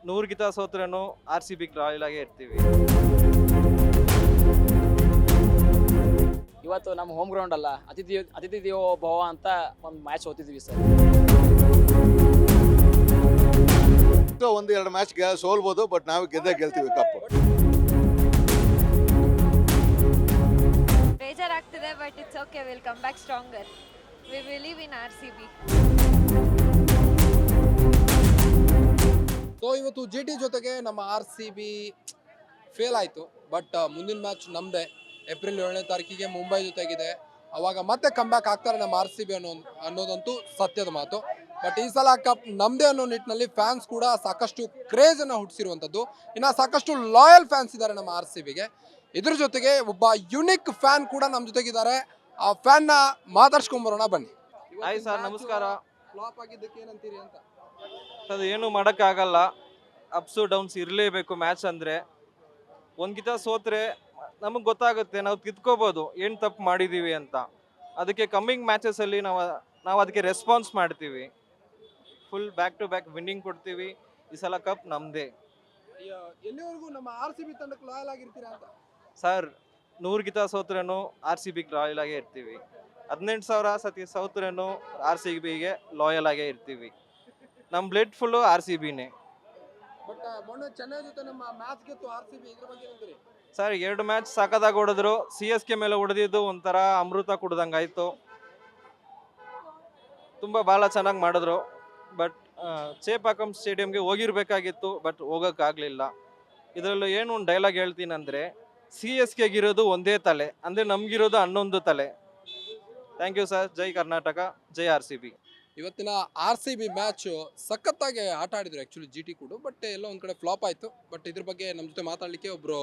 100 ಗಿತ ಸೋತ್ರೂ R C B royal ಆಗೇ ಇರ್ತೀವಿ. ಇವತ್ತು ನಮ್ಮ ಹೋಮ್ ಗ್ರೌಂಡ್ ಅಲ್ಲ, ಅತಿಥಿ ದೇವೋ ಭವ ಅಂತ ಒಂದು ಮ್ಯಾಚ್ ಸೋತಿದ್ವಿ ಸರ್. ಒಂದು ಎರಡು ಮ್ಯಾಚ್ ಸೋಲ್ಬೋದು, ಬಟ್ ನಾವು ಗೆಲ್ತೀವಿ ಕಪ್. ಬೇಜಾರಾಗ್ತಿದೆ, but it's okay, will come back stronger. We believe in RCB. So ಇವತ್ತು GT ಜೊತೆಗೆ ನಮ್ಮ RCB ಫೇಲ್ ಆಯಿತು. ಬಟ್ ಮುಂದಿನ ಮ್ಯಾಚ್ ನಮ್ಮದೇ. ಏಪ್ರಿಲ್ 7ನೇ ತಾರೀಕಿಗೆ ಮುಂಬೈ ಜೊತೆಗಿದೆ. ಅವಾಗ ಮತ್ತೆ ಕಮ್ ಬ್ಯಾಕ್ ಆಗ್ತಾರೆ ನಮ್ಮ RCB ಅನ್ನೋದಂತೂ ಸತ್ಯದ ಮಾತು. ಬಟ್ ಈ ಸಲ ಕಪ್ ನಮ್ಮದೇ ಅನ್ನೋ ನಿಟ್ಟಿನಲ್ಲಿ ಫ್ಯಾನ್ಸ್ ಕೂಡ ಸಾಕಷ್ಟು ಕ್ರೇಜನ್ನು ಹುಟ್ಟಿಸಿರುವಂಥದ್ದು. ಇನ್ನು ಸಾಕಷ್ಟು ಲಾಯಲ್ ಫ್ಯಾನ್ಸ್ ಇದ್ದಾರೆ ನಮ್ಮ RCBಗೆ. ಇದ್ರ ಜೊತೆಗೆ ಒಬ್ಬ ಯುನಿಕ್ ಫ್ಯಾನ್ ಕೂಡ ನಮ್ಮ ಜೊತೆಗಿದ್ದಾರೆ. ಆ ಫ್ಯಾನ್ನ ಮಾತಾಡ್ಸ್ಕೊಂಬರೋಣ ಬನ್ನಿ. ಹಾಯ್ ಸರ್, ನಮಸ್ಕಾರ. ಫ್ಲಾಪ್ ಆಗಿದ್ದಕ್ಕೆ ಏನಂತೀರಿ ಅಂತ? ಅದು ಏನು ಮಾಡೋಕ್ಕಾಗಲ್ಲ, ಅಪ್ಸು ಡೌನ್ಸ್ ಇರಲೇಬೇಕು. ಮ್ಯಾಚ್ ಅಂದರೆ ಒಂದ್ಗಿತ ಸೋತ್ರೆ ನಮಗೆ ಗೊತ್ತಾಗುತ್ತೆ, ನಾವು ತಿದ್ಕೋಬೋದು ಏನು ತಪ್ಪು ಮಾಡಿದ್ದೀವಿ ಅಂತ. ಅದಕ್ಕೆ ಕಮ್ಮಿಂಗ್ ಮ್ಯಾಚಸಲ್ಲಿ ನಾವು ಅದಕ್ಕೆ ರೆಸ್ಪಾನ್ಸ್ ಮಾಡ್ತೀವಿ. Full back to back winning ಕೊಡ್ತೀವಿ. ಈ ಸಲ ಕಪ್ ನಮ್ಮದೇ. ಎಲ್ಲಿವರೆಗೂ ನಮ್ಮ RCB ತಂಡಕ್ಕೆ ಲಾಯಲ್ ಆಗಿರ್ತೀರಾ ಅಂತ? ಸರ್, 100 ಗಿತ ಸೋತ್ರೂ ಆರ್ ಸಿ ಬಿ ರಾಯಲ್ ಆಗೇ ಇರ್ತೀವಿ. 18,000 ಸತಿ ಸೋತ್ರೂ ಆರ್ ಸಿ ಬಿಗೆ ಲಾಯಲ್ ಆಗೇ ಇರ್ತೀವಿ. ನಮ್ಮ ಬ್ಲಡ್ ಫುಲ್ಲು ಆರ್ ಸಿ ಬಿನೇ. ಬಟ್ ಮೊನ್ನೆ ಚೆನ್ನೈ ಜೊತೆ ನಮ್ಮ ಮ್ಯಾಚ್ ಗೆತ್ತು RCB, ಇದ್ರ ಬಗ್ಗೆ ಏನಂತೀರಿ? ಸರ್, 2 ಮ್ಯಾಚ್ ಸಖತ್ತಾಗಿ ಹೊಡೆದ್ರು. CSK ಮೇಲೆ ಹೊಡೆದಿದ್ದು ಒಂಥರ ಅಮೃತ ಕುಡ್ದಂಗಾಯ್ತು. ತುಂಬ ಭಾಳ ಚೆನ್ನಾಗಿ ಮಾಡಿದ್ರು. ಬಟ್ ಚೇಪಾಕಂ ಸ್ಟೇಡಿಯಂಗೆ ಹೋಗಿರ್ಬೇಕಾಗಿತ್ತು, ಬಟ್ ಹೋಗೋಕ್ಕಾಗಲಿಲ್ಲ. ಇದರಲ್ಲೂ ಏನು ಒಂದು ಡೈಲಾಗ್ ಹೇಳ್ತೀನಂದರೆ, CSKಗಿರೋದು ಒಂದೇ ತಲೆ, ಅಂದರೆ ನಮಗಿರೋದು 11 ತಲೆ. Thank you sir. ಜೈ ಕರ್ನಾಟಕ, ಜೈ RCB. ಇವತ್ತಿನ RCB ಮ್ಯಾಚ್ ಸಖತ್ತಾಗಿ ಆಟ ಆಡಿದ್ರು ಆ್ಯಕ್ಚುಲಿ GT ಕೂಡ. ಬಟ್ ಎಲ್ಲೋ ಒಂದು ಕಡೆ ಫ್ಲಾಪ್ ಆಯಿತು. ಬಟ್ ಇದ್ರ ಬಗ್ಗೆ ನಮ್ಮ ಜೊತೆ ಮಾತಾಡಲಿಕ್ಕೆ ಒಬ್ಬರು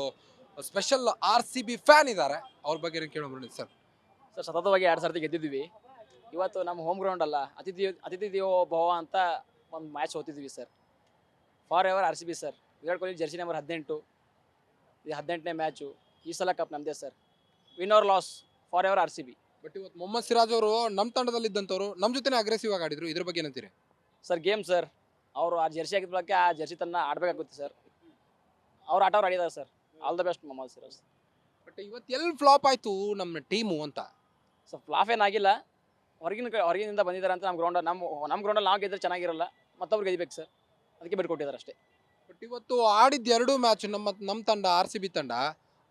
ಸ್ಪೆಷಲ್ RCB ಫ್ಯಾನ್ ಇದ್ದಾರೆ. ಅವ್ರ ಬಗ್ಗೆ ಕೇಳೋಣ ಸರ್. ಸತತವಾಗಿ 2 ಸರ್ತಿ ಗೆದ್ದಿದ್ವಿ. ಇವತ್ತು ನಮ್ಮ ಹೋಮ್ ಗ್ರೌಂಡ್ ಅಲ್ಲ, ಅತಿಥಿ ದೇವೋ ಭವ ಅಂತ ಒಂದು ಮ್ಯಾಚ್ ಸೋತಿದ್ವಿ sir. For ever RCB sir. Virat Kohli jersey number 18, ಇದು 18ನೇ ಮ್ಯಾಚು. ಈ ಸಲ ಕಪ್ ನಮ್ಮದೇ sir. Win or loss, for ever RCB. But ಇವತ್ತು ಮೊಹಮ್ಮದ್ ಸಿರಾಜ್ ಅವರು ನಮ್ಮ ತಂಡದಲ್ಲಿ ಇದ್ದಂಥವ್ರು ನಮ್ಮ ಜೊತೆನೇ ಅಗ್ರೆಸಿವ್ ಆಗಿ ಆಡಿದ್ರು. ಇದ್ರ ಬಗ್ಗೆ ಏನಂತೀರಿ? Sir, game sir. ಅವರು ಆ ಜರ್ಸಿ ಆಗಿದ್ದ ಬಳಕೆ ಆ ಜರ್ಸಿ ತನ್ನ ಆಡಬೇಕಾಗುತ್ತೆ ಸರ್. ಅವ್ರು ಆಟವ್ರು ಆಡಿದ್ದಾರೆ sir. All the best Mohammed Siraj. But ಇವತ್ತು ಎಲ್ಲಿ ಫ್ಲಾಪ್ ಆಯಿತು ನಮ್ಮ ಟೀಮು ಅಂತ? ಸೊ ಫ್ಲಾಪ್ ಏನಾಗಿಲ್ಲ, ಹೊರಗಿನಿಂದ ಬಂದಿದ್ದಾರೆ ಅಂತ. ನಮ್ಮ ಗ್ರೌಂಡಲ್ಲಿ ನಾವು ಗೆದ್ದರೆ ಚೆನ್ನಾಗಿರಲ್ಲ, ಮತ್ತೊಬ್ರು ಗೆದಿಬೇಕು ಸರ್. ಅದಕ್ಕೆ ಬಿಟ್ಕೊಟ್ಟಿದ್ದಾರೆ ಅಷ್ಟೇ. ಬಟ್ ಇವತ್ತು ಆಡಿದ್ದು 2 ಮ್ಯಾಚ್ ನಮ್ಮ ತಂಡ RCB ತಂಡ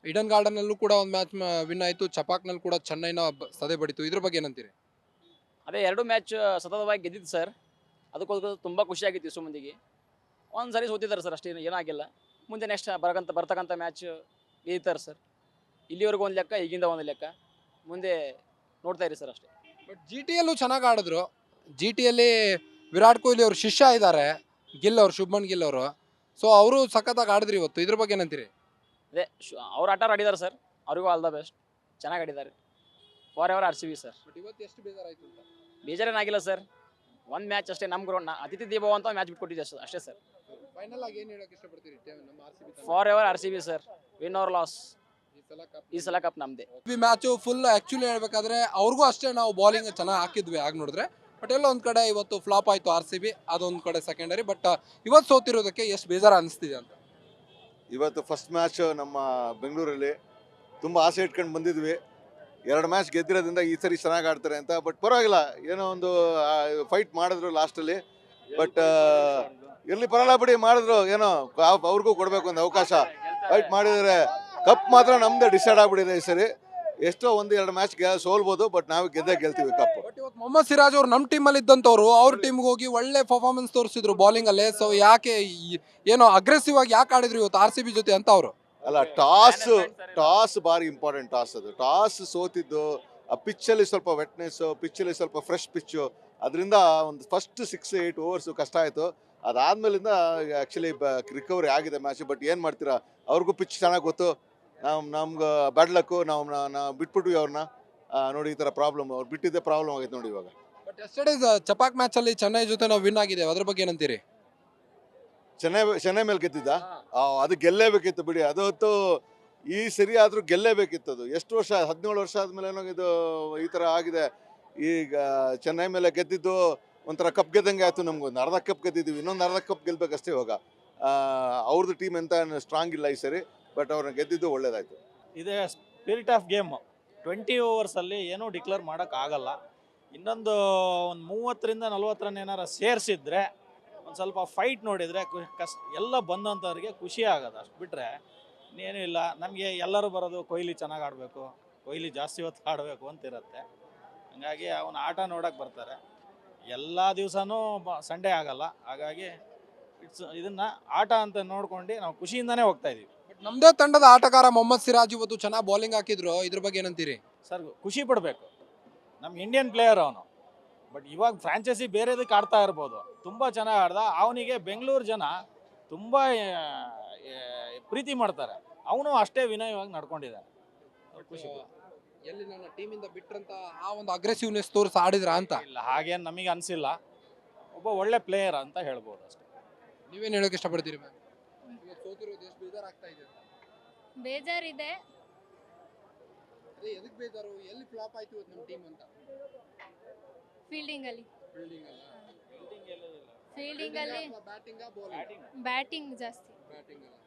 ಈಡನ್ ಗಾರ್ಡನ್ನಲ್ಲೂ ಕೂಡ ಒಂದು ಮ್ಯಾಚ್ ವಿನ್ ಆಯಿತು. ಚಪಾಕ್ನಲ್ಲಿ ಕೂಡ ಚೆನ್ನೈನ ಸದೆ ಬಡಿತು. ಇದ್ರ ಬಗ್ಗೆ ಏನಂತೀರಿ? ಅದೇ 2 ಮ್ಯಾಚ್ ಸತತವಾಗಿ ಗೆದ್ದಿದ್ದು ಸರ್. ಅದಕ್ಕೋಸ್ಕರ ತುಂಬ ಖುಷಿಯಾಗಿತ್ತು ಇಷ್ಟು ಮಂದಿಗೆ. ಒಂದು ಸರಿ ಸೋತಿದ್ದಾರೆ ಸರ್, ಅಷ್ಟೇ, ಏನಾಗಿಲ್ಲ. ಮುಂದೆ ನೆಕ್ಸ್ಟ್ ಬರ್ತಕ್ಕಂಥ ಮ್ಯಾಚ್ ಗೆದ್ದಿದ್ದಾರೆ ಸರ್. ಇಲ್ಲಿವರೆಗೂ ಒಂದು ಲೆಕ್ಕ, ಈಗಿಂದ ಒಂದು ಲೆಕ್ಕ. ಮುಂದೆ ನೋಡ್ತಾ ಇರಿ ಸರ್, ಅಷ್ಟೇ. ಬಟ್ GTಯಲ್ಲೂ ಚೆನ್ನಾಗಿ ಆಡಿದ್ರು. GTಯಲ್ಲಿ ವಿರಾಟ್ ಕೊಹ್ಲಿ ಅವ್ರ ಶಿಷ್ಯ ಇದ್ದಾರೆ, ಗಿಲ್ ಅವರು, ಶುಭ್ಮನ್ ಗಿಲ್ ಅವರು. ಸೊ ಅವರು ಸಖತ್ತಾಗಿ ಆಡಿದ್ರು ಇವತ್ತು. ಇದ್ರ ಬಗ್ಗೆ ಏನಂತೀರಿ? ಅದೇ ಅವ್ರು ಆಟ ಆಡಿದ್ದಾರೆ ಸರ್. ಅವ್ರಿಗೂ ಆಲ್ ದ ಬೆಸ್ಟ್. ಚೆನ್ನಾಗಿ ಆಡಿದ್ದಾರೆ. For ever RCB sir. But ಇವತ್ತು ಎಷ್ಟು ಬೇಜಾರಾಯಿತು ಅಂತ? ಬೇಜಾರೇನಾಗಿಲ್ಲ ಸರ್. ಒಂದು ಮ್ಯಾಚ್ ಅಷ್ಟೇ. ನಮ್ಮ ಗ್ರೌಂಡ್ ಅತಿಥಿ ದೇವೋ ಅಂತ ಮ್ಯಾಚ್ ಬಿಟ್ಕೊಟ್ಟಿದ್ದೆ ಅಷ್ಟೇ ಸರ್. ಫೈನಲ್ ಆಗಿ ಏನು ಹೇಳಕ್ಕೆ ಇಷ್ಟಪಡ್ತೀರಿ ನಮ್ಮ RCB ತಂಡ? For ever RCB sir. Win or loss, ಈ ಸಲ ಕಪ್ ನಮ್ಮದೇ. ಮ್ಯಾಚು ಫುಲ್ ಆ್ಯಕ್ಚುಲಿ ಹೇಳ್ಬೇಕಾದ್ರೆ ಅವ್ರಿಗೂ ಅಷ್ಟೇ ನಾವು ಬಾಲಿಂಗ್ ಚೆನ್ನಾಗಿ ಹಾಕಿದ್ವಿ ಆಗ ನೋಡಿದ್ರೆ. ಬಟ್ ಎಲ್ಲ ಒಂದು ಕಡೆ ಇವತ್ತು ಫ್ಲಾಪ್ ಆಯಿತು RCB, ಅದೊಂದು ಕಡೆ ಸೆಕೆಂಡರಿ. ಬಟ್ ಇವತ್ತು ಸೋತಿರೋದಕ್ಕೆ ಎಷ್ಟು ಬೇಜಾರು ಅನಿಸ್ತಿದೆ ಅಂತ? ಇವತ್ತು ಫಸ್ಟ್ ಮ್ಯಾಚ್ ನಮ್ಮ ಬೆಂಗಳೂರಲ್ಲಿ ತುಂಬ ಆಸೆ ಇಟ್ಕೊಂಡು ಬಂದಿದ್ವಿ. 2 ಮ್ಯಾಚ್ ಗೆದ್ದಿರೋದ್ರಿಂದ ಈ ಸರಿ ಚೆನ್ನಾಗಿ ಆಡ್ತಾರೆ ಅಂತ. ಬಟ್ ಪರವಾಗಿಲ್ಲ, ಏನೋ ಒಂದು ಫೈಟ್ ಮಾಡಿದ್ರು ಲಾಸ್ಟಲ್ಲಿ. ಬಟ್ ಎಲ್ಲಿ ಪರವಾಗಿಲ್ಲ ಬಿಡಿ, ಮಾಡಿದ್ರು. ಏನೋ ಅವ್ರಿಗೂ ಕೊಡಬೇಕು ಒಂದು ಅವಕಾಶ. ಫೈಟ್ ಮಾಡಿದರೆ ಕಪ್ ಮಾತ್ರ ನಮ್ದು ಡಿಸೈಡ್ ಆಗ್ಬಿಟ್ಟಿದೆ ಈ ಸರಿ. ಎಷ್ಟೋ 1-2 ಮ್ಯಾಚ್ ಸೋಲ್ಬೋದು, ಬಟ್ ನಾವು ಗೆಲ್ತೀವಿ ಕಪ್. ಬಟ್ ಇವತ್ತು ಮೊಹಮ್ಮದ್ ಸಿರಾಜ್ ಅವರು ನಮ್ಮ ಟೀಮಲ್ಲಿ ಇದ್ದಂಥವ್ರು ಅವ್ರ ಟೀಮ್ಗೆ ಹೋಗಿ ಒಳ್ಳೆ ಪರ್ಫಾರ್ಮೆನ್ಸ್ ತೋರಿಸಿದ್ರು ಬಾಲಿಂಗಲ್ಲೇ. ಸೊ ಯಾಕೆ ಏನೋ ಅಗ್ರೆಸಿವ್ ಆಗಿ ಯಾಕೆ ಆಡಿದ್ರು ಇವತ್ತು RCB ಜೊತೆ ಅಂತ ಅವರು? ಅಲ್ಲ, ಟಾಸ್ ಭಾರಿ ಇಂಪಾರ್ಟೆಂಟ್. ಟಾಸ್ ಸೋತಿದ್ದು ಆ ಪಿಚ್ಚಲ್ಲಿ ಸ್ವಲ್ಪ ವೆಟ್ನೆಸ್ಸು, ಪಿಚ್ಚಲ್ಲಿ ಸ್ವಲ್ಪ ಫ್ರೆಶ್ ಪಿಚ್ಚು, ಅದರಿಂದ ಒಂದು ಫಸ್ಟ್ 6-8 ಓವರ್ಸು ಕಷ್ಟ ಆಯಿತು. ಅದಾದಮೇಲಿಂದ ಆ್ಯಕ್ಚುಲಿ ರಿಕವರಿ ಆಗಿದೆ ಮ್ಯಾಚ್. ಬಟ್ ಏನು ಮಾಡ್ತೀರಾ, ಅವ್ರಿಗೂ ಪಿಚ್ ಚೆನ್ನಾಗಿ ಗೊತ್ತು. ನಮ್ಗೆ ಬ್ಯಾಡ್ ಲಕ್ಕು, ನಾವು ಬಿಟ್ಬಿಟ್ವಿ ಅವ್ರನ್ನ. ನೋಡಿ, ಈ ಥರ ಪ್ರಾಬ್ಲಮ್, ಅವ್ರು ಬಿಟ್ಟಿದ್ದೇ ಪ್ರಾಬ್ಲಮ್ ಆಗೈತೆ ನೋಡಿ ಇವಾಗ. ಬಟ್ ಎಸ್ಟರ್ಡೇ ಚಪಾಕ್ ಮ್ಯಾಚಲ್ಲಿ ಚೆನ್ನೈ ಜೊತೆ ನಾವು ವಿನ್ ಆಗಿದ್ದೇವೆ. ಅದ್ರ ಬಗ್ಗೆ ಏನಂತೀರಿ? ಚೆನ್ನೈ ಮೇಲೆ ಗೆದ್ದಿದ್ದ ಅದು ಗೆಲ್ಲೇಬೇಕಿತ್ತು ಬಿಡಿ. ಅದು ಹೊತ್ತು ಈ ಸರಿ ಆದರೂ ಗೆಲ್ಲೇಬೇಕಿತ್ತು. ಅದು ಎಷ್ಟು ವರ್ಷ, 17 ವರ್ಷ ಆದಮೇಲೆ ಏನೋ ಇದು ಈ ಥರ ಆಗಿದೆ. ಈಗ ಚೆನ್ನೈ ಮೇಲೆ ಗೆದ್ದಿದ್ದು ಒಂಥರ ಕಪ್ ಗೆದ್ದಂಗೆ ಆಯಿತು. ನಮ್ಗೊಂದು ಅರ್ಧ ಕಪ್ ಗೆದ್ದಿದ್ದೀವಿ, ಇನ್ನೊಂದು ಅರ್ಧ ಕಪ್ ಗೆಲ್ಬೇಕಷ್ಟೇ ಇವಾಗ. ಅವ್ರದ್ದು ಟೀಮ್ ಎಂತ ಸ್ಟ್ರಾಂಗ್ ಇಲ್ಲ ಈ ಸರಿ, ಬಟ್ ಅವ್ರನ್ನ ಗೆದ್ದಿದ್ದು ಒಳ್ಳೇದಾಯ್ತು. ಇದೇ ಸ್ಪಿರಿಟ್ ಆಫ್ ಗೇಮ್. 20 ಓವರ್ಸಲ್ಲಿ ಏನೂ ಡಿಕ್ಲೇರ್ ಮಾಡೋಕ್ಕಾಗಲ್ಲ. ಇನ್ನೊಂದು 30ರಿಂದ 40 ರನ್ ಏನಾರು ಸೇರಿಸಿದ್ರೆ ಒಂದು ಸ್ವಲ್ಪ ಫೈಟ್ ನೋಡಿದರೆ ಎಲ್ಲ ಬಂದಂಥವ್ರಿಗೆ ಖುಷಿ ಆಗೋದು. ಅಷ್ಟು ಬಿಟ್ಟರೆ ಇನ್ನೇನೂ ಇಲ್ಲ. ನಮಗೆ ಎಲ್ಲರೂ ಬರೋದು ಕೊಹ್ಲಿ ಚೆನ್ನಾಗಿ ಆಡಬೇಕು, ಕೊಹ್ಲಿ ಜಾಸ್ತಿ ಹೊತ್ತು ಆಡಬೇಕು ಅಂತಿರುತ್ತೆ. ಹಾಗಾಗಿ ಅವನ ಆಟ ನೋಡೋಕೆ ಬರ್ತಾರೆ. ಎಲ್ಲ ದಿವಸನೂ ಸಂಡೇ ಆಗಲ್ಲ. ಹಾಗಾಗಿ ಇದನ್ನು ಆಟ ಅಂತ ನೋಡ್ಕೊಂಡು ನಾವು ಖುಷಿಯಿಂದನೇ ಹೋಗ್ತಾ ಇದ್ದೀವಿ. ಬಟ್ ನಮ್ಮದೇ ತಂಡದ ಆಟಗಾರ ಮೊಹಮ್ಮದ್ ಸಿರಾಜ್ ಇವತ್ತು ಚೆನ್ನಾಗಿ ಬೌಲಿಂಗ್ ಹಾಕಿದ್ರು, ಇದ್ರ ಬಗ್ಗೆ ಏನಂತೀರಿ? ಸರ್ ಖುಷಿ ಪಡಬೇಕು. ನಮ್ಮ ಇಂಡಿಯನ್ ಪ್ಲೇಯರ್ ಅವನು. ಬಟ್ ಇವಾಗ ಫ್ರಾಂಚೈಸಿ ಬೇರೆದಕ್ಕೆ ಆಡ್ತಾ ಇರ್ಬೋದು, ತುಂಬ ಚೆನ್ನಾಗಿ ಆಡ್ದ. ಅವನಿಗೆ ಬೆಂಗಳೂರು ಜನ ತುಂಬ ಪ್ರೀತಿ ಮಾಡ್ತಾರೆ. ಅವನು ಅಷ್ಟೇ ವಿನಯವಾಗಿ ನಡ್ಕೊಂಡಿದ್ದಾನೆ. ಖುಷಿ ಎಲ್ಲಿ ನನ್ನ ಟೀಮಿಂದ ಬಿಟ್ರಂತ ಆ ಒಂದು ಅಗ್ರೆಸಿವ್ನೆಸ್ ತೋರಿಸಿ ಆಡಿದ್ರ ಅಂತ? ಇಲ್ಲ, ಹಾಗೇನು ನಮಗೆ ಅನಿಸಿಲ್ಲ. ಒಬ್ಬ ಒಳ್ಳೆ ಪ್ಲೇಯರ್ ಅಂತ ಹೇಳ್ಬೋದು ಅಷ್ಟೇ. ನೀವೇನು ಹೇಳೋಕೆ ಇಷ್ಟಪಡ್ತೀರಿ ಮ್ಯಾಮ್? ಇವತ್ತು ಸೋತಿರೋದು ಎಷ್ಟು ಬೇಜಾರಾಗ್ತಾ ಇದೆ ಅಂತ? ಬೇಜಾರಿದೆ. ಅದೇ ಎದಕ್ಕೆ ಬೇಜಾರು? ಎಲ್ಲಿ ಫ್ಲಾಪ್ ಆಯ್ತು ಇವತ್ತು ನಮ್ಮ ಟೀಮ್ ಅಂತ? ಫೀಲ್ಡಿಂಗ್ ಅಲ್ಲಿ ಫೀಲ್ಡಿಂಗ್ ಅಲ್ಲ, ಫೀಲ್ಡಿಂಗ್ ಅಲ್ಲಿ ಬ್ಯಾಟಿಂಗ್ ಬೌಲಿಂಗ್? ಬ್ಯಾಟಿಂಗ್ ಜಾಸ್ತಿ. ಬ್ಯಾಟಿಂಗ್ ಅಲ್ಲ,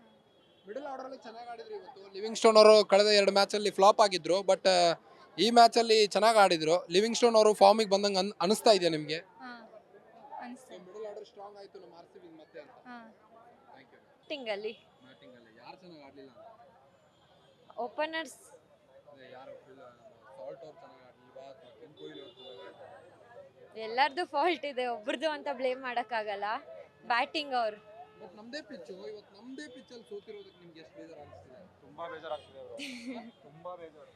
ಮಿಡಲ್ ಆರ್ಡರ್ ಅಲ್ಲಿ ಚೆನ್ನಾಗಿ ಆಡಿದ್ರು ಇವತ್ತು. ಲಿವಿಂಗ್ ಸ್ಟೋನ್ ಅವರು ಕಳೆದ 2 ಮ್ಯಾಚ್ ಅಲ್ಲಿ ಫ್ಲಾಪ್ ಆಗಿದ್ರು, ಬಟ್ ಈ ಮ್ಯಾಚ್ ಅಲ್ಲಿ ಚೆನ್ನಾಗಿ ಆಡಿದ್ರು. ಲಿವಿಂಗ್ ಸ್ಟೋನ್ ಅವರು ಫಾರ್ಮಿಗೆ ಬಂದಂಗೆ ಅನಿಸ್ತಾ ಇದೆ ನಿಮಗೆ? ಹಾ ಅನಿಸ್ತದೆ. ಮಿಡಲ್ ಆರ್ಡರ್ ಸ್ಟ್ರಾಂಗ್ ಆಯ್ತು ನಮ್ಮ ಆರ್ಸಿಬಿ ಮತ್ತೆ ಅಂತ. ಹಾ ಥ್ಯಾಂಕ್ ಯು. ಬ್ಯಾಟಿಂಗ್ ಅಲ್ಲಿ ಬ್ಯಾಟಿಂಗ್ ಅಲ್ಲಿ ಯಾರು ಚೆನ್ನಾಗಿ ಆಡಲಿಲ್ಲ ಅಂತ? ಓಪನರ್ಸ್ ಅದೇ ಯಾರು ಸಾಲ್ಟ್ ಅವ್ರು ಚೆನ್ನಾಗಿ ಆಡಲಿಲ್ವಾ ಅಥವಾ ಕಿಂಗ್ ಕೊಹ್ಲಿ ಅವ್ರು ಚೆನ್ನಾಗಿ ಆಡಿಲ್ವಾ? ಎಲ್ಲರದು ಫಾಲ್ಟ್ ಇದೆ, ಒಬ್ರದ್ದು ಅಂತ ಬ್ಲೇಮ್ ಮಾಡೋಕ್ಕಾಗಲ್ಲ. ಬ್ಯಾಟಿಂಗ್ ಅವ್ರು. ಬಟ್ ನಮ್ಮದೇ ಪಿಚ್ಚು, ಇವತ್ತು ನಮ್ಮದೇ ಪಿಚ್ಚಲ್ಲಿ ಸೋತಿರೋದಕ್ಕೆ ನಿಮ್ಗೆ ಎಷ್ಟು ಬೇಜಾರು ಅನಿಸ್ತಿದೆ? ತುಂಬ ಬೇಜಾರಾಗ್ತಿದೆ ತುಂಬ ಬೇಜಾರು.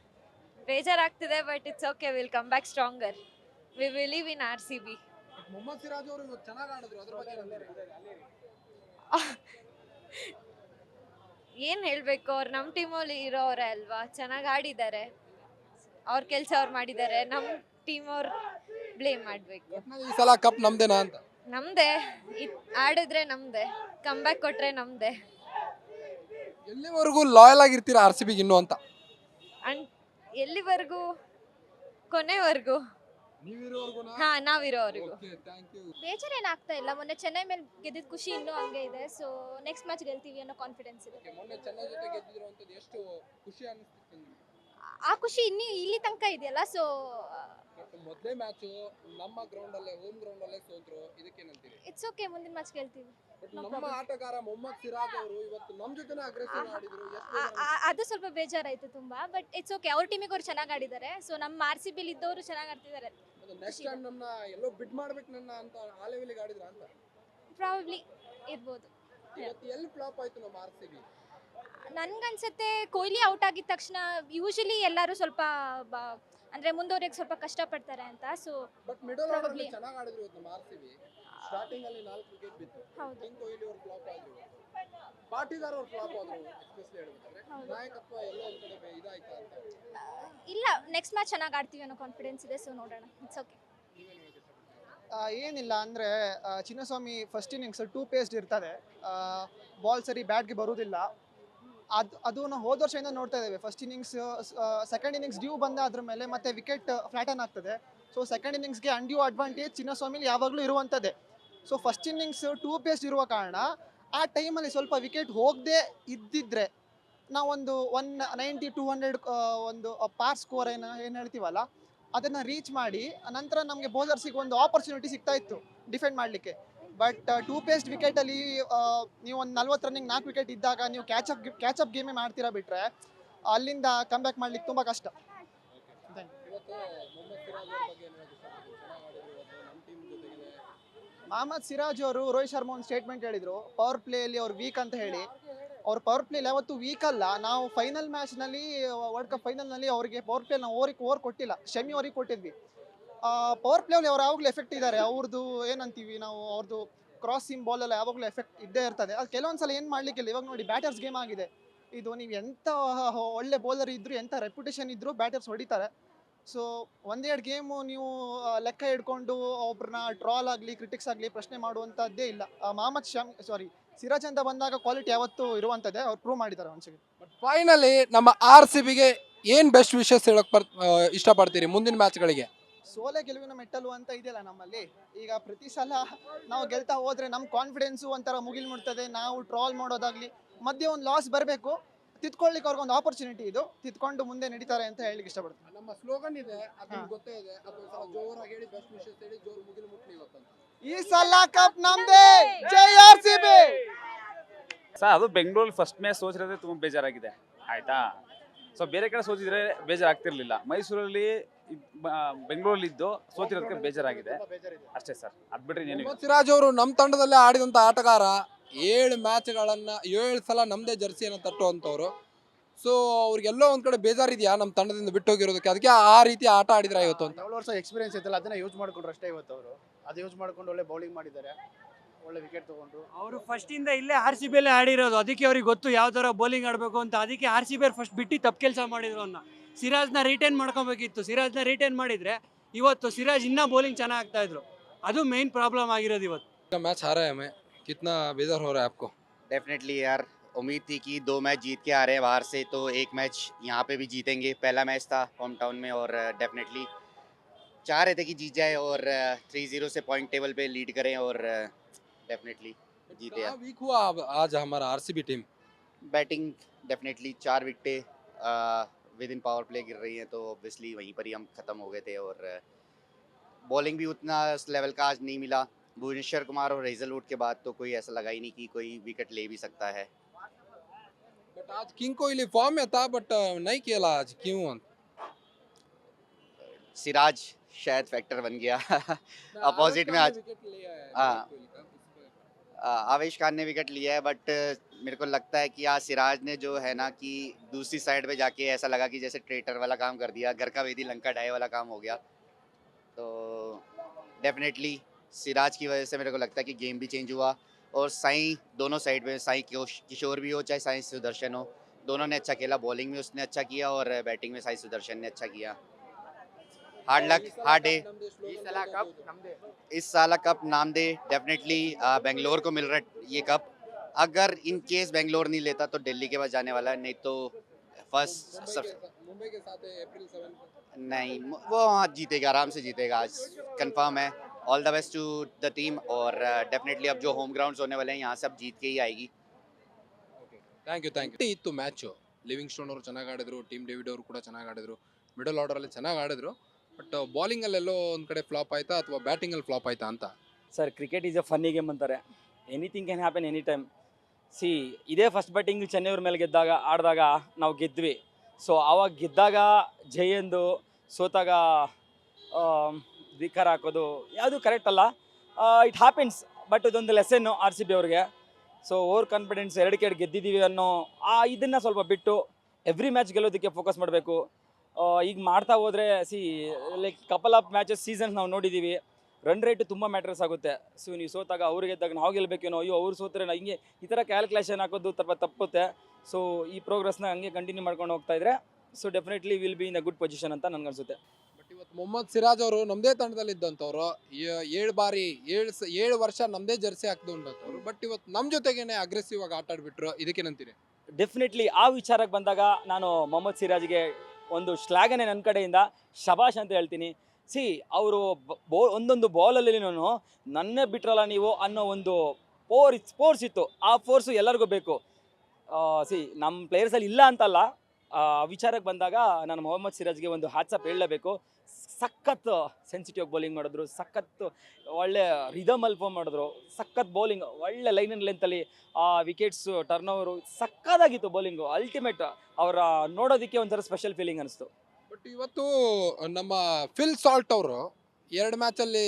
ಬೇಜಾರಾಗ್ತಿದೆ, but it's okay, will come back stronger. We believe in RCB. But Mohammed Siraj ಅವರು ಇವತ್ತು ಚೆನ್ನಾಗಿ ಆಡಿದ್ರು, ಅದ್ರ ಬಗ್ಗೆ ಏನಂತೀರಿ? ಏನು ಹೇಳಬೇಕು, ಅವ್ರು ನಮ್ಮ ಟೀಮಲ್ಲಿ ಇರೋರೆ ಅಲ್ವಾ, ಚೆನ್ನಾಗಿ ಆಡಿದ್ದಾರೆ. ಅವ್ರ ಕೆಲಸ ಅವ್ರು ಮಾಡಿದ್ದಾರೆ, ನಮ್ಮ ಟೀಮ್ ಅವ್ರು ಬ್ಲೇಮ್ ಮಾಡಬೇಕು. ಒಟ್ನಲ್ಲಿ ಈ ಸಲ ಕಪ್ ನಮ್ದೇನಾ ಅಂತ? ನಮ್ಮದೇ, ಆಡಿದ್ರೆ ನಮ್ಮದೇ, ಕಮ್ ಬ್ಯಾಕ್ ಕೊಟ್ಟರೆ ನಮ್ಮದೇ. ಎಲ್ಲಿವರೆಗೂ ಲಾಯಲ್ ಆಗಿರ್ತೀರಾ RCB ಗೆ ಇನ್ನು ಅಂತ? ಅಂಡ್ ಎಲ್ಲಿವರೆಗೂ? ಕೊನೆವರೆಗೂ. ನೀವಿರೋವರೆಗೂ? ನಾವಿರೋವರೆಗೂ. Thank you. ಬೇಜಾರೇನಾಗ್ತಾ ಇಲ್ಲ. ಮೊನ್ನೆ ಚೆನ್ನೈ ಮೇಲೆ ಗೆದ್ದಿದ್ದ ಖುಷಿ ಇನ್ನೂ ಹಂಗೆ ಇದೆ. ಸೊ ನೆಕ್ಸ್ಟ್ ಮ್ಯಾಚ್ ಗೆಲ್ತೀವಿ ಅನ್ನೋ ಕಾನ್ಫಿಡೆನ್ಸ್ ಇದೆ. ಮೊನ್ನೆ ಚೆನ್ನೈ ಜೊತೆ ಗೆದ್ದಿರುವಂತದ್ದು ಎಷ್ಟು ಖುಷಿ ಅನಿಸ್ತಿತ್ತು ನಿಮ್ಗೆ? ಆ ಖುಷಿ ಇನ್ನೂ ಇಲ್ಲಿ ತನಕ ಇದೆಯಲ್ಲ. ಸೊ ಮೊದಲೇ ಮ್ಯಾಚ್ ನಮ್ಮ ಗ್ರೌಂಡ್ ಅಲ್ಲೇ, ಹೋಮ್ ಗ್ರೌಂಡ್ ಅಲ್ಲೇ ಸೋತ್ರು, ಇದಕ್ಕೇನಂತೀರಿ? ಇಟ್ಸ್ ಓಕೆ, ಮುಂದಿನ ಮ್ಯಾಚ್ ಗೆಲ್ತೀವಿ. ಬಟ್ No ನಮ್ಮ problem. ಆಟಗಾರ ಮೊಹಮ್ಮದ್ ಸಿರಾಜ್ ಅವರು ಇವತ್ತು ನಮ್ಮ ಜೊತೆನೇ ಅಗ್ರೆಸಿವ್ ಆಡಿದ್ರು, ಎಷ್ಟು ಬೇಜಾರು ಅನಿಸ್ತಿದೆ? ಅದು ಸ್ವಲ್ಪ ಬೇಜಾರಾಯ್ತು ತುಂಬಾ. ಬಟ್ ಇಟ್ಸ್ ಓಕೆ, ಅವ್ರ ಟೀಮಿಗೆ ಅವ್ರು ಚೆನ್ನಾಗಿ ಆಡಿದ್ದಾರೆ. ಸೊ ನಮ್ಮ RCB ಇದ್ದವರು ಚೆನ್ನಾಗಿ ಆಡ್ತಿದ್ದಾರೆ. ನೆಕ್ಸ್ಟ್ ಟೈಮ್ ನಮ್ಮನ್ನ ಎಲ್ಲೋ ಬಿಡ್ ಮಾಡ್ಬೇಕು ನನ್ನ ಅಂತ ಆ ಲೆವೆಲ್ಗೆ ಆಡಿದ್ರ ಅಂತ? ಪ್ರಾಬಬ್ಲಿ ಇರ್ಬೋದು. ಇವತ್ತು ಎಲ್ಲಿ ಫ್ಲಾಪ್ ಆಯ್ತು ನಮ್ಮ RCB? ನನ್ಗನ್ಸುತ್ತೆ ಕೊಹ್ಲಿ ಔಟ್ ಆಗಿದ ತಕ್ಷಣ ಯೂಶಲಿ ಎಲ್ಲರೂ ಸ್ವಲ್ಪ ಅಂದ್ರೆ ಮುಂದುವರಿಯಕ್ಕೆ ಸ್ವಲ್ಪ ಕಷ್ಟಪಡ್ತಾರೆ ಅಂತ. So but middle order Probably. ಚೆನ್ನಾಗಿ ಆಡಿದ್ರು ಇವತ್ತು ನಮ್ಮ RCB. ಸ್ಟಾರ್ಟಿಂಗ್ ಅಲ್ಲಿ 4 ವಿಕೆಟ್ ಬಿತ್ತು. ಹೌದು. ಕಿಂಗ್ ಕೊಹ್ಲಿ ಅವರು ಫ್ಲಾಪ್ ಆದ್ರು, ಪಾಟಿದಾರ್ ಅವರು ಫ್ಲಾಪ್ ಆದ್ರು. ಎಸ್ಪೆಷಲಿ ಹೇಳ್ಬೇಕಾದ್ರೆ ಹೌದು. ನಾಯಕತ್ವ ಎಲ್ಲೋ ಒಂದ್ ಕಡೆ ಇದಾಯ್ತಾ ಅಂತ? ಇಲ್ಲ, ನೆಕ್ಸ್ಟ್ ಮ್ಯಾಚ್ ಚೆನ್ನಾಗಿ ಆಡ್ತೀವಿ ಅನ್ನೋ ಕಾನ್ಫಿಡೆನ್ಸ್ ಇದೆ. ಸೊ ನೋಡೋಣ, ಇಟ್ಸ್ ಓಕೆ. ನೀವೇನ್ ಹೇಳಕ್ ಇಷ್ಟಪಡ್ತೀರಾ? ಏನಿಲ್ಲ ಅಂದರೆ Chinnaswamy first innings too paced ಇರ್ತದೆ. ಬಾಲ್ ಸರಿ ಬ್ಯಾಟ್ಗೆ ಬರುವುದಿಲ್ಲ. ಅದು ನಾವು ಹೋದ ವರ್ಷದಿಂದ ನೋಡ್ತಾ ಇದ್ದೇವೆ. First innings, second innings due ಬಂದ ಅದ್ರ ಮೇಲೆ ಮತ್ತೆ ವಿಕೆಟ್ ಫ್ಲಾಟನ್ ಆಗ್ತದೆ. ಸೊ ಸೆಕೆಂಡ್ ಇನ್ನಿಂಗ್ಸ್ಗೆ ಅನ್ಡ್ಯೂ ಅಡ್ವಾಂಟೇಜ್ ಚಿನ್ನಸ್ವಾಮಿಲಿ ಯಾವಾಗಲೂ ಇರುವಂಥದ್ದೇ. So first innings too paced ಇರುವ ಕಾರಣ ಆ ಟೈಮಲ್ಲಿ ಸ್ವಲ್ಪ ವಿಕೆಟ್ ಹೋಗದೆ ಇದ್ದಿದ್ರೆ ನಾವೊಂದು 190 200 ಒಂದು ಪಾರ್ ಸ್ಕೋರ್ ಏನು ಹೇಳ್ತೀವಲ್ಲ ಅದನ್ನು ರೀಚ್ ಮಾಡಿ ನಂತರ ನಮಗೆ ಬೌಲರ್ಸಿಗೆ ಒಂದು ಆಪರ್ಚುನಿಟಿ ಸಿಗ್ತಾ ಇತ್ತು ಡಿಫೆಂಡ್ ಮಾಡಲಿಕ್ಕೆ. ಬಟ್ ಟೂ ಪೇಸ್ಡ್ ವಿಕೆಟಲ್ಲಿ ನೀವು ಒಂದು 40 ರನ್ನಿಂಗ್ 4 ವಿಕೆಟ್ ಇದ್ದಾಗ ನೀವು ಕ್ಯಾಚಪ್ ಗೇಮೇ ಮಾಡ್ತೀರಾ ಬಿಟ್ಟರೆ ಅಲ್ಲಿಂದ ಕಮ್ ಬ್ಯಾಕ್ ಮಾಡ್ಲಿಕ್ಕೆ ತುಂಬ ಕಷ್ಟ. ಇವತ್ತು ಮೊಹಮ್ಮದ್ ಸಿರಾಜ್ ಅವ್ರ ಬಗ್ಗೆ ಏನ್ ಹೇಳಕ್ ಇಷ್ಟಪಡ್ತೀರಾ? ಚೆನ್ನಾಗಿ ಆಡಿದ್ರು ಇವತ್ತು, ನಮ್ಮ ಟೀಮ್ ಜೊತೆಗಿದೆ. ಮೊಹಮ್ಮದ್ ಸಿರಾಜ್ ಅವರು ರೋಹಿತ್ ಶರ್ಮಾ ಒಂದು ಸ್ಟೇಟ್ಮೆಂಟ್ ಹೇಳಿದರು, ಪವರ್ ಪ್ಲೇಯಲ್ಲಿ ಅವ್ರು ವೀಕ್ ಅಂತ ಹೇಳಿ. ಅವ್ರ ಪವರ್ ಪ್ಲೇಲಿ ಯಾವತ್ತೂ ವೀಕ್ ಅಲ್ಲ. ನಾವು ಫೈನಲ್ ಮ್ಯಾಚ್ನಲ್ಲಿ, ವರ್ಲ್ಡ್ ಕಪ್ ಫೈನಲ್ನಲ್ಲಿ ಅವರಿಗೆ ಪವರ್ ಪ್ಲೇ ನಾವು ಓವರ್ ಕೊಟ್ಟಿಲ್ಲ, ಶಮಿ ಅವ್ರಿಗೆ ಕೊಟ್ಟಿದ್ವಿ. ಪವರ್ ಪ್ಲೇಯಲ್ಲಿ ಅವ್ರು ಯಾವಾಗಲೂ ಎಫೆಕ್ಟ್ ಇದ್ದಾರೆ. ಅವ್ರದ್ದು ಏನಂತೀವಿ ನಾವು, ಅವ್ರದ್ದು ಕ್ರಾಸ್ ಸೀಮ್ ಬಾಲೆಲ್ಲ ಯಾವಾಗಲೂ ಎಫೆಕ್ಟ್ ಇದ್ದೇ ಇರ್ತದೆ. ಅದು ಕೆಲವೊಂದ್ಸಲ ಏನು ಮಾಡಲಿಕ್ಕಿಲ್ಲ. ಇವಾಗ ನೋಡಿ ಬ್ಯಾಟರ್ಸ್ ಗೇಮ್ ಆಗಿದೆ ಇದು. ನೀವು ಎಂಥ ಒಳ್ಳೆ ಬೌಲರ್ ಇದ್ದರೂ, ಎಂಥ ರೆಪ್ಯುಟೇಷನ್ ಇದ್ದರೂ ಬ್ಯಾಟರ್ಸ್ ಹೊಡಿತಾರೆ. ಸೊ ಒಂದೆರಡು ಗೇಮು ನೀವು ಲೆಕ್ಕ ಹಿಡ್ಕೊಂಡು ಒಬ್ರನ್ನ ಟ್ರಾಲ್ ಆಗಲಿ ಕ್ರಿಟಿಕ್ಸ್ ಆಗಲಿ ಪ್ರಶ್ನೆ ಮಾಡುವಂಥದ್ದೇ ಇಲ್ಲ. ಸಿರಾಜ್ ಅಂತ ಬಂದಾಗ ಕ್ವಾಲಿಟಿ ಯಾವತ್ತೂ ಇರುವಂಥದ್ದೇ. ಅವ್ರು ಪ್ರೂವ್ ಮಾಡಿದ್ದಾರೆ ಒಂದ್ಸರಿ. ಬಟ್ ಫೈನಲಿ ನಮ್ಮ RCB ಗೆ ಏನ್ ಬೆಸ್ಟ್ ವಿಶಸ್ ಹೇಳಕ್ ಇಷ್ಟಪಡ್ತೀರಿ ಮುಂದಿನ ಮ್ಯಾಚ್ಗಳಿಗೆ? ಸೋಲೆ ಗೆಲುವಿನ ಮೆಟ್ಟಲು ಅಂತ ಇದೆಯಲ್ಲ ನಮ್ಮಲ್ಲಿ. ಈಗ ಪ್ರತಿ ಸಲ ನಾವು ಗೆಲ್ತಾ ಹೋದ್ರೆ ನಮ್ಮ ಕಾನ್ಫಿಡೆನ್ಸು ಒಂಥರ ಮುಗಿಲ್ ಮುಟ್ತದೆ. ನಾವು ಟ್ರಾಲ್ ಮಾಡೋದಾಗ್ಲಿ, ಮಧ್ಯೆ ಒಂದು ಲಾಸ್ ಬರಬೇಕು, ತಿದ್ಕೊಳ್ಳಿಕ್ಕೆ ಅವ್ರಿಗೊಂದು ಆಪರ್ಚುನಿಟಿ ಇದು, ತಿದ್ಕೊಂಡು ಮುಂದೆ ನಡೀತಾರೆ ಅಂತ ಹೇಳಲಿಕ್ಕೆ ಇಷ್ಟಪಡ್ತೀನಿ. ನಮ್ಮ ಸ್ಲೋಗನ್ ಇದೆ, ಅದು ಹಾ. ಗೊತ್ತೇ ಇದೆ. ಅದು ಸಲ ಜೋರಾಗಿ ಹೇಳಿ, ಬೆಸ್ಟ್ ವಿಶಸ್ ಹೇಳಿ, ಜೋರು ಮುಗಿಲು ಮುಟ್ಲಿ ಇವತ್ತಂತ. ಈ ಸಲ ಕಪ್ ನಮ್ದೇ, ಜೈ RCB. ಸರ್ ಅದು ಬೆಂಗಳೂರಲ್ಲಿ ಫಸ್ಟ್ ಮ್ಯಾಚ್ ಸೋತಿರೋದೇ ತುಂಬ ಬೇಜಾರಾಗಿದೆ ಆಯಿತಾ. ಸೊ ಬೇರೆ ಕಡೆ ಸೋತಿದ್ರೆ ಬೇಜಾರಾಗ್ತಿರ್ಲಿಲ್ಲ. ಮೈಸೂರಲ್ಲಿ ಬೆಂಗಳೂರಲ್ಲಿದ್ದು ಸೋತಿರೋದಕ್ಕೆ ಬೇಜಾರಾಗಿದೆ ಅಷ್ಟೇ ಸರ್. ಅದು ಬಿಟ್ಟರೆ ಏನಿಲ್ಲ. ಮೊಹಮ್ಮದ್ ಸಿರಾಜ್ ಅವರು ನಮ್ಮ ತಂಡದಲ್ಲೇ ಆಡಿದಂಥ ಆಟಗಾರ. 7 ಸಲ ನಮ್ಮದೇ ಜರ್ಸಿಯನ್ನು ತಟ್ಟುವಂಥವ್ರು. ಸೊ ಅವ್ರಿಗೆಲ್ಲೋ ಒಂದು ಕಡೆ ಬೇಜಾರಿದೆಯಾ ನಮ್ಮ ತಂಡದಿಂದ ಬಿಟ್ಟು ಹೋಗಿರೋದಕ್ಕೆ, ಅದಕ್ಕೆ ಆ ರೀತಿ ಆಟ ಆಡಿದ್ರೆ ಇವತ್ತು ಅಂತ. 7 ವರ್ಷ ಎಕ್ಸ್ಪೀರಿಯನ್ಸ್ ಐತಲ್ಲ, ಅದನ್ನ ಯೂಸ್ ಮಾಡ್ಕೊಂಡ್ರು ಅಷ್ಟೇ ಇವತ್ತು ಅವರು. ಅದು ಯೂಸ್ ಮಾಡ್ಕೊಂಡು ಒಳ್ಳೆ ಬೌಲಿಂಗ್ ಮಾಡಿದ್ದಾರೆ, ಒಳ್ಳೆ ವಿಕೆಟ್ ತಗೊಂಡ್ರು. ಅವರು ಫಸ್ಟಿಂದ ಇಲ್ಲೇ RCB ಅಲ್ಲೇ ಆಡಿರೋದು, ಅದಕ್ಕೆ ಅವ್ರಿಗೆ ಗೊತ್ತು ಯಾವ ಥರ ಬೌಲಿಂಗ್ ಆಡಬೇಕು ಅಂತ. ಅದಕ್ಕೆ RCB ಅವ್ರು ಫಸ್ಟ್ ಬಿಟ್ಟು ತಪ್ಪು ಕೆಲಸ ಮಾಡಿದ್ರು ಅವನ್ನ. ಸಿರಾಜ್ನ ರಿಟೈನ್ ಮಾಡ್ಕೊಬೇಕಿತ್ತು. ಸಿರಾಜ್ನ ರಿಟೈನ್ ಮಾಡಿದರೆ ಇವತ್ತು ಸಿರಾಜ್ ಇನ್ನೂ ಬೌಲಿಂಗ್ ಚೆನ್ನಾಗಿ ಆಗ್ತಾ ಇದ್ರು. ಅದು ಮೇನ್ ಪ್ರಾಬ್ಲಮ್ ಆಗಿರೋದು ಇವತ್ತು. मैच हारा है हमें, कितना बेजार हो रहा है आपको? डेफिनेटली यार, उम्मीद थी कि 2 मैच जीत के आ रहे हैं बाहर से, तो एक मैच यहाँ पे भी जीतेंगे. पहला मैच था होम टाउन में और डेफिनेटली चाह रहे थे कि जीत जाए और 3-0 से पॉइंट टेबल पे लीड करें और डेफिनेटली जीते यार. वीक हुआ आज हमारा RCB टीम. बैटिंग डेफिनेटली 4 विकेटें विद इन पावर प्ले गिर रही हैं, तो ऑब्वियसली वहीं पर ही हम ख़त्म हो गए थे. और बॉलिंग भी उतना उस लेवल का आज नहीं मिला. भुवनेश्वर कुमार और हेजलवुड के बाद तो कोई ऐसा लगा ही नहीं कि कोई विकेट ले भी सकता है. बट आज किंग कोहली फॉर्म में था, बट नहीं खेला आज, क्यों? सिराज शायद फैक्टर बन गया. अपोजिट में आज हाँ, आवेश खान ने विकेट लिया है, बट मेरे को लगता है कि आज सिराज ने जो है ना कि दूसरी साइड पे जाके ऐसा लगा कि जैसे ट्रेटर वाला काम कर दिया, घर का वेदी लंका ढाई वाला काम हो गया. तो डेफिनेटली सिराज की वजह से मेरे को लगता है कि गेम भी चेंज हुआ. और साई दोनों साइड में, साई किशोर भी हो चाहे साई सुदर्शन हो, दोनों ने अच्छा खेला. बॉलिंग में उसने अच्छा किया और बैटिंग में साई सुदर्शन ने अच्छा किया. Hard luck, hard day. इस साल कप नाम दे. डेफिनेटली बेंगलोर को मिल रहा है ये कप. अगर इन केस बेंगलोर नहीं लेता तो दिल्ली के पास जाने वाला है, नहीं तो फर्स्ट मुंबई के साथ अप्रैल 7 नहीं, वो हाँ जीतेगा, आराम से जीतेगा आज, कंफर्म है. All the best to the team. और डेफिनेटली अब जो होम ग्राउंड्स होने वाले हैं यहाँ से अब जीत के ही आएगी. Thank you. ಇತ್ತು ಮ್ಯಾಚು. ಲಿವಿಂಗ್ ಸ್ಟೋನ್ ಅವರು ಚೆನ್ನಾಗಿ ಆಡಿದ್ರು, ಟೀಮ್ ಡೇವಿಡ್ ಅವರು ಕೂಡ ಚೆನ್ನಾಗಿ ಆಡಿದ್ರು, ಮಿಡಲ್ ಆರ್ಡರಲ್ಲಿ ಚೆನ್ನಾಗಿ ಆಡಿದ್ರು. ಬಟ್ ಬಾಲಿಂಗಲ್ಲೆಲ್ಲೋ ಒಂದು ಕಡೆ ಫ್ಲಾಪ್ ಆಯ್ತಾ ಅಥವಾ ಬ್ಯಾಟಿಂಗಲ್ಲಿ ಫ್ಲಾಪ್ ಆಯ್ತಾ ಅಂತ? Sir, cricket is a funny game ಅಂತಾರೆ. Anything can happen any time. ಇದೇ ಫಸ್ಟ್ ಬ್ಯಾಟಿಂಗ್ ಚೆನ್ನೈಯವ್ರ ಮೇಲೆ ಆಡಿದಾಗ ನಾವು ಗೆದ್ವಿ. ಸೊ ಆವಾಗ ಗೆದ್ದಾಗ ಜೈ ಎಂದು, ಸೋತಾಗ ಧಿಕ್ಕಾರ ಹಾಕೋದು ಯಾವುದು ಕರೆಕ್ಟ್ ಅಲ್ಲ. It happens. ಬಟ್ ಇದೊಂದು ಲೆಸನ್ನು RCB ಅವ್ರಿಗೆ. ಸೊ ಓವರ್ ಕಾನ್ಫಿಡೆನ್ಸ್ 2 ವಿಕೆಟ್ ಗೆದ್ದಿದ್ದೀವಿ ಅನ್ನೋ ಇದನ್ನು ಸ್ವಲ್ಪ ಬಿಟ್ಟು ಎವ್ರಿ ಮ್ಯಾಚ್ ಗೆಲ್ಲೋದಕ್ಕೆ ಫೋಕಸ್ ಮಾಡಬೇಕು. ಈಗ ಮಾಡ್ತಾ ಹೋದರೆ like couple of matches seasons ನಾವು ನೋಡಿದ್ದೀವಿ, ರನ್ ರೇಟು ತುಂಬ ಮ್ಯಾಟ್ರಸ್ ಆಗುತ್ತೆ. ಸೊ ನೀವು ಸೋತಾಗ ಅವ್ರು ಗೆದ್ದಾಗ ನಾವು ಗೆಲ್ಲಬೇಕೇನೋ, ಅಯ್ಯೋ ಅವ್ರು ಸೋತ್ರೆ ಹಿಂಗೆ ಈ ಥರ ಕ್ಯಾಲ್ಕುಲೇಷನ್ ಹಾಕೋದು ಸ್ವಲ್ಪ ತಪ್ಪುತ್ತೆ. ಸೊ ಈ ಪ್ರೋಗ್ರೆಸ್ನ ಹಂಗೆ ಕಂಟಿನ್ಯೂ ಮಾಡ್ಕೊಂಡು ಹೋಗ್ತಾ ಇದ್ರೆ so definitely will be in a good position ಅಂತ ನನಗನ್ಸುತ್ತೆ. ಬಟ್ ಇವತ್ತು ಮೊಹಮ್ಮದ್ ಸಿರಾಜ್ ಅವರು ನಮ್ಮದೇ ತಂಡದಲ್ಲಿ ಇದ್ದಂಥವ್ರು, 7 ವರ್ಷ ನಮ್ಮದೇ ಜರ್ಸಿ ಹಾಕಿದಂಥವ್ರು. ಬಟ್ ಇವತ್ತು ನಮ್ಮ ಜೊತೆಗೇನೆ ಅಗ್ರೆಸಿವ್ ಆಗಿ ಆಟ ಆಡ್ಬಿಟ್ರು, ಇದಕ್ಕೇನಂತೀರಿ? ಡೆಫಿನೆಟ್ಲಿ ಆ ವಿಚಾರಕ್ಕೆ ಬಂದಾಗ ನಾನು ಮೊಹಮ್ಮದ್ ಸಿರಾಜ್ಗೆ ಒಂದು ಶ್ಲಾಘನೆ ನನ್ನ ಕಡೆಯಿಂದ ಶಬಾಷ್ ಅಂತ ಹೇಳ್ತೀನಿ. ಅವರು ಒಂದೊಂದು ಬಾಲಲ್ಲಿ ನನ್ನೇ ಬಿಟ್ರಲ್ಲ ನೀವು ಅನ್ನೋ ಒಂದು ಫೋರ್ಸ್ ಇತ್ತು. ಆ ಫೋರ್ಸು ಎಲ್ಲರಿಗೂ ಬೇಕು. ನಮ್ಮ ಪ್ಲೇಯರ್ಸಲ್ಲಿ ಇಲ್ಲ ಅಂತಲ್ಲ, ವಿಚಾರಕ್ಕೆ ಬಂದಾಗ ನಾನು ಮೊಹಮ್ಮದ್ ಸಿರಾಜ್ಗೆ ಒಂದು ಹ್ಯಾಟ್ಸಪ್ ಹೇಳಲೇಬೇಕು. ಸಖತ್ ಸೆನ್ಸಿಟಿವ್ ಬೌಲಿಂಗ್ ಮಾಡಿದ್ರು, ಸಖತ್ ಒಳ್ಳೆ ರಿದಮಲ್ಲಿ ಫಾರ್ಮ್ ಮಾಡಿದ್ರು, ಸಖತ್ ಬೌಲಿಂಗ್, ಒಳ್ಳೆ ಲೈನ್ ಆ್ಯಂಡ್ ಲೆಂತಲ್ಲಿ ವಿಕೆಟ್ಸು, ಟರ್ನ್ ಓವರು ಸಖತ್ತಾಗಿತ್ತು ಬೌಲಿಂಗು. ಅಲ್ಟಿಮೇಟ್. ಅವರ ನೋಡೋದಕ್ಕೆ ಒಂಥರ ಸ್ಪೆಷಲ್ ಫೀಲಿಂಗ್ ಅನಿಸ್ತು. ಬಟ್ ಇವತ್ತು ನಮ್ಮ ಫಿಲ್ ಸಾಲ್ಟ್ ಅವರು 2 ಮ್ಯಾಚಲ್ಲಿ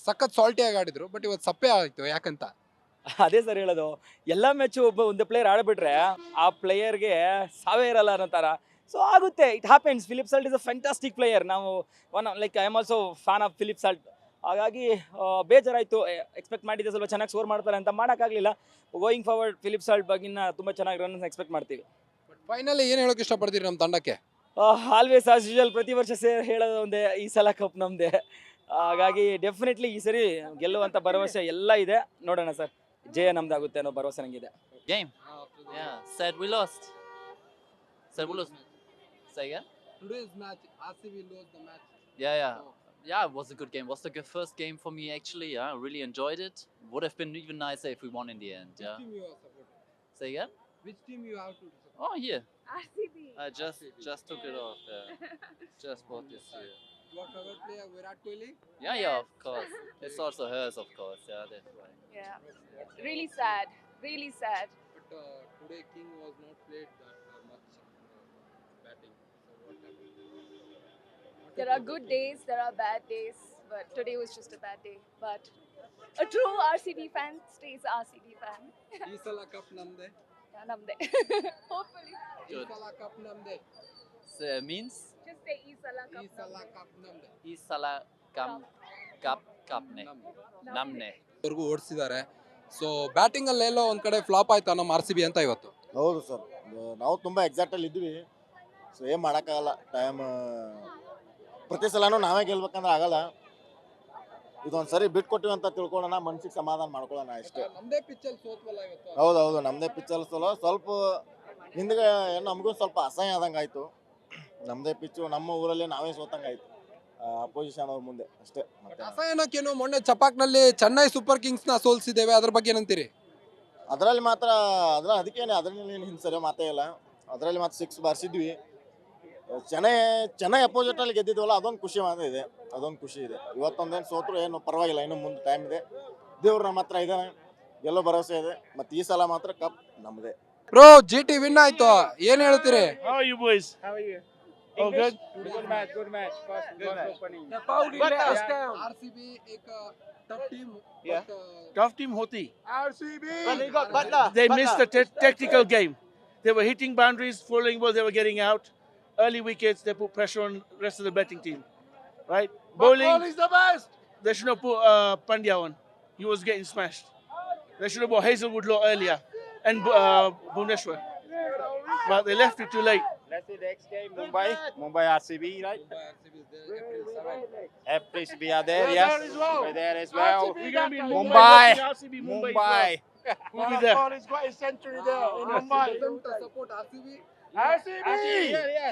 ಸಖತ್ ಸಾಲ್ಟಿಯಾಗಿ ಆಡಿದ್ರು, ಬಟ್ ಇವತ್ತು ಸಪ್ಪೆ ಆಯಿತು, ಯಾಕಂತ? ಅದೇ ಸರ್ ಹೇಳೋದು, ಎಲ್ಲ ಮ್ಯಾಚು ಒಂದು ಪ್ಲೇಯರ್ ಆಡಿಬಿಟ್ರೆ ಆ ಪ್ಲೇಯರ್ಗೆ ಸಾವೇ ಇರಲ್ಲ ಅನ್ನೋ ಥರ. ಸೊ ಆಗುತ್ತೆ, it happens. Philip Salt is a fantastic player. ನಾವು I am also fan of Philip Salt. ಹಾಗಾಗಿ ಬೇಜಾರಾಯಿತು. ಎಕ್ಸ್ಪೆಕ್ಟ್ ಮಾಡಿದ್ದೆ ಸ್ವಲ್ಪ ಚೆನ್ನಾಗಿ ಸ್ಕೋರ್ ಮಾಡ್ತಾರೆ ಅಂತ, ಮಾಡೋಕ್ಕಾಗಲಿಲ್ಲ. ಗೋಯಿಂಗ್ ಫಾರ್ವರ್ಡ್ ಫಿಲಿಪ್ ಸಾಲ್ಟ್ ಬಗ್ಗಿನ ತುಂಬ ಚೆನ್ನಾಗಿ ರನ್ ಎಕ್ಸ್ಪೆಕ್ಟ್ ಮಾಡ್ತೀವಿ. ಬಟ್ ಫೈನಲಿ ಏನು ಹೇಳೋಕೆ ಇಷ್ಟಪಡ್ತೀರಿ ನಮ್ಮ ತಂಡಕ್ಕೆ? ಆಲ್ವೇಸ್ ಆಸ್ ಯೂಶುವಲ್, ಪ್ರತಿ ವರ್ಷ ಹೇಳೋದು ಒಂದೇ, ಈ ಸಲ ಕಪ್ ನಮ್ಮದೇ. ಹಾಗಾಗಿ ಡೆಫಿನೆಟ್ಲಿ ಈ ಸರಿ ಗೆಲ್ಲುವಂಥ ಭರವಸೆ ಎಲ್ಲ ಇದೆ. ನೋಡೋಣ ಸರ್, ಜಯ ನಮ್ದಾಗುತ್ತೆ ಅನ್ನೋ ಭರವಸೆ ನನಗಿದೆ. Game. Yeah. Said we lost. Said we lost. Say again? Today's match, RCB lost the match. Yeah. Yeah, it was a good game. Was the first game for me actually. Yeah, I really enjoyed it. Would have been even nicer if we won in the end. Yeah. Which team you are supporting? Say again? Which team you have to support? Oh, here. RCB. I just took it off. Yeah. Just bought this here. Your favorite player Virat Kohli? Yeah, of course. It's also hers, of course. Yeah, that's right. Yeah. Really sad. Really sad. But today King was not played that much batting. So what happened? There are good days, there are bad days, but today was just a bad day. But a true RCB fan stays RCB fan. ಈ ಸಲ cup ನಮ್ದೆ. Namde. Hopefully. ಈ ಸಲ cup ನಮ್ದೆ. So, means? Just say ಈ ಸಲ ಈ ಸಲ ಕಪ್ ನಮ್ದೆ. Isala Kapne. Namne. ವರ್ಗೂ ಓಡಿಸಿದ್ದಾರೆ. ಸೊ ಬ್ಯಾಟಿಂಗ್ ಅಲ್ಲಿ ಎಲ್ಲೋ ಒಂದ್ ಕಡೆ ಫ್ಲಾಪ್ ಆಯ್ತಾ ನಮ್ಮ RCB ಅಂತ ಇವತ್ತು. ಹೌದು ಸರ್, ನಾವು ತುಂಬ ಎಕ್ಸಾಕ್ಟಲ್ಲಿ ಇದ್ವಿ. ಸೊ ಏನು ಮಾಡೋಕ್ಕಾಗಲ್ಲ. ಟೈಮ್ ಪ್ರತಿ ಸಲನೂ ನಾವೇ ಗೆಲ್ಬೇಕಂದ್ರೆ ಆಗಲ್ಲ. ಇದೊಂದು ಸರಿ ಬಿಟ್ಕೊಟ್ಟಿವಿ ಅಂತ ತಿಳ್ಕೊಳ್ಳೋಣ, ಮನ್ಸಿಗೆ ಸಮಾಧಾನ ಮಾಡ್ಕೊಳ್ಳೋಣ ಅಷ್ಟೇ. ನಮ್ದೇ ಪಿಚ್ಚಲ್ಲಿ ಸೋತ್ವಲ್ಲ ಇವತ್ತು. ಹೌದು, ನಮ್ಮದೇ ಪಿಚ್ಚಲ್ಲಿ ಸ್ವಲ್ಪ ಹಿಂದ್ಗೆ ನಮಗೂ ಸ್ವಲ್ಪ ಅಸಹ್ಯ ಆದಂಗೆ ಆಯಿತು. ನಮ್ಮದೇ ಪಿಚ್ಚು, ನಮ್ಮ ಊರಲ್ಲಿ ನಾವೇ ಸೋತಂಗೆ ಆಯಿತು ಅಪೋಸಿಷನ್ ಅವ್ರ ಮುಂದೆ ಅಷ್ಟೇ. ಮತ್ತೆ ಅಸಹ್ಯನಕ್ಕೇನು ಮೊನ್ನೆ ಚಪಾಕ್ನಲ್ಲಿ ಚೆನ್ನೈ ಸೂಪರ್ ಕಿಂಗ್ಸ್ ನ ಸೋಲ್ಸಿದ್ದೇವೆ, ಅದ್ರ ಬಗ್ಗೆ ಏನಂತೀರಿ? ಅದರಲ್ಲಿ ಮಾತ್ರ ಅದರಲ್ಲಿ ಹಿಂಸರಿ ಮಾತೇ ಇಲ್ಲ. ಅದರಲ್ಲಿ ಮಾತ್ರ 6 ಬಾರಿಸಿದ್ವಿ. ಚೆನ್ನೈ ಅಪೋಸಿಟಲ್ಲಿ ಗೆದ್ದಿದ್ವಲ್ಲ, ಅದೊಂದು ಖುಷಿ ಇದೆ. ಇವತ್ತೊಂದೇನು ಸೋತ್ರು ಏನು ಪರವಾಗಿಲ್ಲ, ಇನ್ನು ಮುಂದೆ ಟೈಮ್ ಇದೆ. ದೇವ್ರು ನಮ್ಮ ಹತ್ರ ಇದ್ದಾನೆ, ಗೆಲ್ಲೋ ಭರವಸೆ ಇದೆ. ಮತ್ತು ಈ ಸಲ ಮಾತ್ರ ಕಪ್ ನಮ್ಮದೇ. ಬ್ರೋ GT ವಿನ್ ಆಯ್ತು, ಏನ್ ಹೇಳ್ತೀರಿ? How are you boys? How are you? Oh, good. Good match. First opening. RCB एक tough team. Yeah. Tough team hoti. RCB. But they got Butler. They missed the tactical game. They were hitting boundaries, following balls, they were getting out. Early wickets, they put pressure on the rest of the batting team. Right? Bowling. Ball is the best. They should have put Pandya on. He was getting smashed. They should have put Hazelwood Law earlier and Bhuvneshwar. But they left it too late. Let's see next game. Mumbai RCB, right? April we are there. Yes. We're there as well. We're going to be in Mumbai. RCB, Mumbai. Mumbai. We'll be there. Kohli's got his century there in Mumbai. Support RCB. RCB.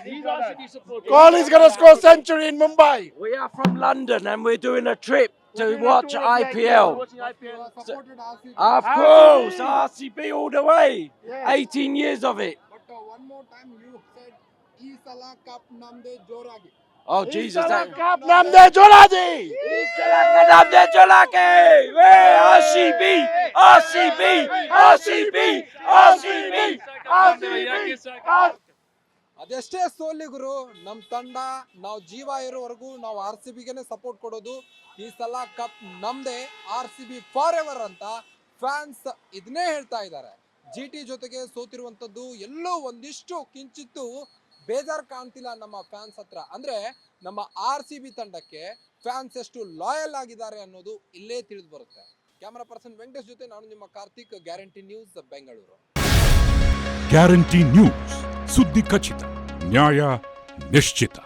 He's RCB supporter. Kohli's gonna score century in Mumbai. We are from London and we're doing a trip to watch IPL. Watching IPL. Supported RCB. Of course, RCB all the way. 18 years of it. But one more time you said ಈ ಸಲ cup ನಮ್ದೆ ಜೋರಾಗಿ. Oh Jesus! Cup namde Joladi. ಅದೆಷ್ಟೇ ಸೋಲಿಗರು ನಮ್ ತಂಡ ನಾವು ಜೀವ ಇರೋವರೆಗೂ ನಾವು RCBಗೆನೆ ಸಪೋರ್ಟ್ ಕೊಡೋದು. ಈ ಸಲ ಕಪ್ ನಮ್ದೆ, RCB ಫಾರ್ ಎವರ್ ಅಂತ ಫ್ಯಾನ್ಸ್ ಇದನ್ನೇ ಹೇಳ್ತಾ ಇದ್ದಾರೆ. GT ಜೊತೆಗೆ ಸೋತಿರುವಂತದ್ದು ಎಲ್ಲೋ ಒಂದಿಷ್ಟು ಕಿಂಚಿತ್ತು ಬೇಜಾರು ಕಾಣ್ತಿಲ್ಲ ನಮ್ಮ ಫ್ಯಾನ್ಸ್ ಹತ್ರ. ಅಂದ್ರೆ ನಮ್ಮ RCB ತಂಡಕ್ಕೆ ಫ್ಯಾನ್ಸ್ ಎಷ್ಟು ಲಾಯಲ್ ಆಗಿದ್ದಾರೆ ಅನ್ನೋದು ಇಲ್ಲೇ ತಿಳಿದು ಬರುತ್ತೆ. ಕ್ಯಾಮರಾ ಪರ್ಸನ್ ವೆಂಕಟೇಶ್ ಜೊತೆ ನಾನು ನಿಮ್ಮ Karthik, guarantee news, Bengaluru. Guarantee news, ಸುದ್ದಿ ಖಚಿತ, ನ್ಯಾಯ ನಿಶ್ಚಿತ.